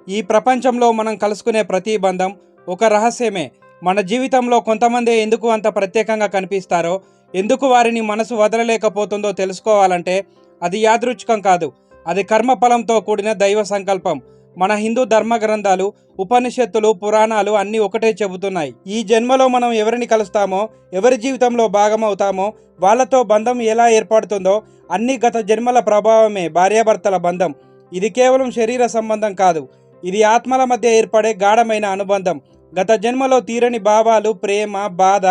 ఈ ప్రపంచంలో మనం కలుసుకునే ప్రతి బంధం ఒక రహస్యమే. మన జీవితంలో కొంతమంది ఎందుకు అంత ప్రత్యేకంగా కనిపిస్తారో, ఎందుకు వారిని మనసు వదలలేకపోతుందో తెలుసుకోవాలంటే అది యాదృచ్ఛికం కాదు, అది కర్మఫలంతో కూడిన దైవ సంకల్పం. మన హిందూ ధర్మ గ్రంథాలు, ఉపనిషత్తులు, పురాణాలు అన్నీ ఒకటే చెబుతున్నాయి. ఈ జన్మలో మనం ఎవరిని కలుస్తామో, ఎవరి జీవితంలో భాగమవుతామో, వాళ్ళతో బంధం ఎలా ఏర్పడుతుందో అన్ని గత జన్మల ప్రభావమే భార్యాభర్తల బంధం. ఇది కేవలం శరీర సంబంధం కాదు, ఇది ఆత్మల మధ్య ఏర్పడే గాఢమైన అనుబంధం. గత జన్మలో తీరని భావాలు, ప్రేమ, బాధ,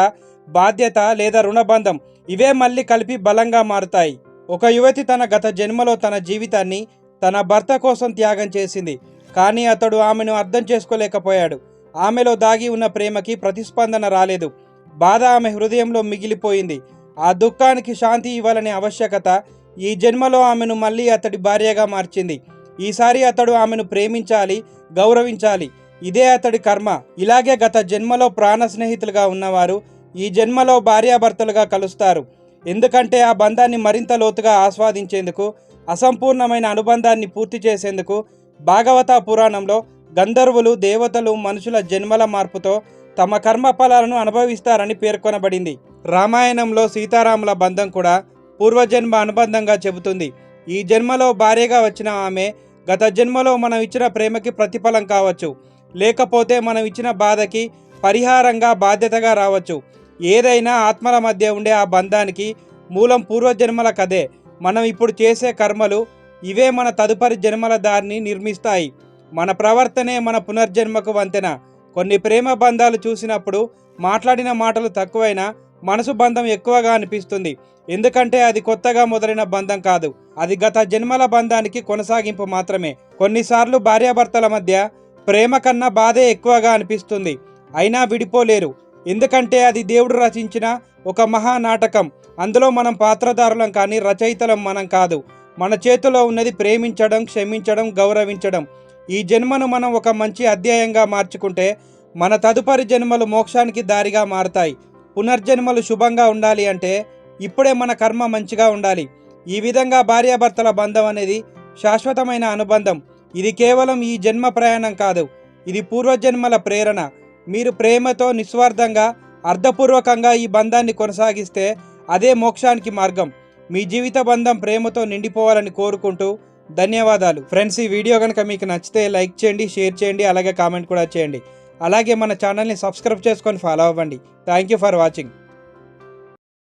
బాధ్యత లేదా రుణబంధం ఇవే మళ్ళీ కలిపి బలంగా మారుతాయి. ఒక యువతి తన గత జన్మలో తన జీవితాన్ని తన భర్త కోసం త్యాగం చేసింది, కానీ అతడు ఆమెను అర్థం చేసుకోలేకపోయాడు. ఆమెలో దాగి ఉన్న ప్రేమకి ప్రతిస్పందన రాలేదు. బాధ ఆమె హృదయంలో మిగిలిపోయింది. ఆ దుఃఖానికి శాంతి ఇవ్వాలనే ఆవశ్యకత ఈ జన్మలో ఆమెను మళ్ళీ అతడి భార్యగా మార్చింది. ఈసారి అతడు ఆమెను ప్రేమించాలి, గౌరవించాలి. ఇదే అతడి కర్మ. ఇలాగే గత జన్మలో ప్రాణ స్నేహితులుగా ఉన్నవారు ఈ జన్మలో భార్యాభర్తలుగా కలుస్తారు. ఎందుకంటే ఆ బంధాన్ని మరింత లోతుగా ఆస్వాదించేందుకు, అసంపూర్ణమైన అనుబంధాన్ని పూర్తి చేసేందుకు భాగవత పురాణంలో గంధర్వులు, దేవతలు మనుషుల జన్మల మార్పుతో తమ కర్మఫలాలను అనుభవిస్తారని పేర్కొనబడింది. రామాయణంలో సీతారాముల బంధం కూడా పూర్వజన్మ అనుబంధంగా చెబుతుంది. ఈ జన్మలో భార్యగా వచ్చిన ఆమె గత జన్మలో మనం ఇచ్చిన ప్రేమకి ప్రతిఫలం కావచ్చు, లేకపోతే మనం ఇచ్చిన బాధకి పరిహారంగా బాధ్యతగా రావచ్చు. ఏదైనా ఆత్మల మధ్య ఉండే ఆ బంధానికి మూలం పూర్వజన్మల కథే. మనం ఇప్పుడు చేసే కర్మలు ఇవే మన తదుపరి జన్మల దారిని నిర్మిస్తాయి. మన ప్రవర్తనే మన పునర్జన్మకు వంతెన. కొన్ని ప్రేమ బంధాలు చూసినప్పుడు మాట్లాడిన మాటలు తక్కువైనా మనసు బంధం ఎక్కువగా అనిపిస్తుంది. ఎందుకంటే అది కొత్తగా మొదలైన బంధం కాదు, అది గత జన్మల బంధానికి కొనసాగింపు మాత్రమే. కొన్నిసార్లు భార్యాభర్తల మధ్య ప్రేమ కన్నా బాధే ఎక్కువగా అనిపిస్తుంది, అయినా విడిపోలేరు. ఎందుకంటే అది దేవుడు రచించిన ఒక మహానాటకం. అందులో మనం పాత్రధారులం కానీ రచయితలం మనం కాదు. మన చేతిలో ఉన్నది ప్రేమించడం, క్షమించడం, గౌరవించడం. ఈ జన్మను మనం ఒక మంచి అధ్యాయంగా మార్చుకుంటే మన తదుపరి జన్మలు మోక్షానికి దారిగా మారతాయి. పునర్జన్మలు శుభంగా ఉండాలి అంటే ఇప్పుడే మన కర్మ మంచిగా ఉండాలి. ఈ విధంగా భార్యాభర్తల బంధం అనేది శాశ్వతమైన అనుబంధం. ఇది కేవలం ఈ జన్మ ప్రయాణం కాదు, ఇది పూర్వజన్మల ప్రేరణ. మీరు ప్రేమతో, నిస్వార్థంగా, అర్థపూర్వకంగా ఈ బంధాన్ని కొనసాగిస్తే అదే మోక్షానికి మార్గం. మీ జీవిత బంధం ప్రేమతో నిండిపోవాలని కోరుకుంటూ ధన్యవాదాలు. ఫ్రెండ్స్, ఈ వీడియో కనుక మీకు నచ్చితే లైక్ చేయండి, షేర్ చేయండి, అలాగే కామెంట్ కూడా చేయండి. అలాగే మన ఛానల్ని సబ్స్క్రైబ్ చేసుకొని ఫాలో అవ్వండి. Thank you for watching.